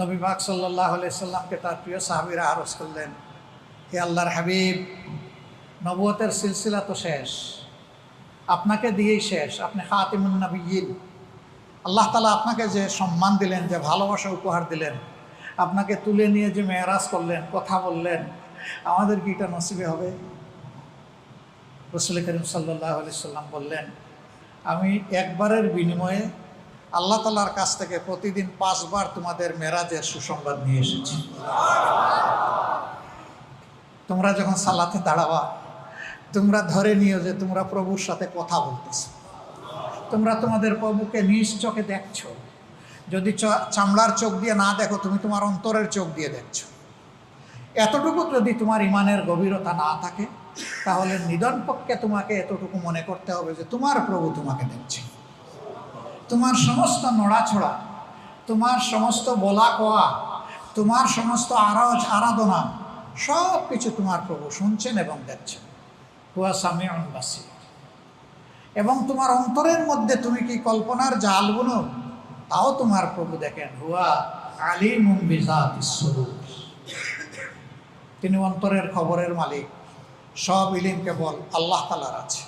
নবী পাক সাল্লাল্লাহু আলাইহি সাল্লামকে তার প্রিয় সাহাবীরা আরজ করলেন, হে আল্লাহর হাবিব, নবুয়তের সিলসিলা তো শেষ, আপনাকে দিয়েই শেষ, আপনি খাতিমুন নবিয়্যিন। আল্লাহ তাআলা আপনাকে যে সম্মান দিলেন, যে ভালোবাসা উপহার দিলেন, আপনাকে তুলে নিয়ে যে মেরাজ করলেন, কথা বললেন, আমাদের কি এটা নসিবে হবে? রাসূল করিম সাল্লাল্লাহু আলাইহি সাল্লাম বললেন, আমি একবারের বিনিময়ে আল্লাহ তাআলার কাছ থেকে প্রতিদিন 5 বার তোমাদের মেরাজের সুসংবাদ নিয়ে এসেছি। তোমরা যখন সালাতে দাঁড়াবা, তোমরা ধরে নিও যে তোমরা প্রভুর সাথে কথা বলতেছো, তোমরা তোমাদের প্রভুকে নিজ চোখে দেখছো। যদি চামড়ার চোখ দিয়ে না দেখো, তুমি তোমার অন্তরের চোখ দিয়ে দেখছো। এতটুকু যদি তোমার ইমানের গভীরতা না থাকে, তাহলে নিদন পক্ষে তোমাকে এতটুকু মনে করতে হবে যে তোমার প্রভু তোমাকে দেখছে। তোমার সমস্ত নড়াছড়া, তোমার সমস্ত বলা কোয়া, তোমার সমস্ত আরাধনা, সব কিছু তোমার প্রভু শুনছেন এবং দেখছেন। হুয়া সামিউন বাসীর। এবং তোমার অন্তরের মধ্যে তুমি কি কল্পনার জাল বুনো, তাও তোমার প্রভু দেখেন। হুয়া আলিমুম বিযাতিস সুদূর। তিনি অন্তরের খবরের মালিক। সব ইলিম কেবল আল্লাহ তাআলার আছে।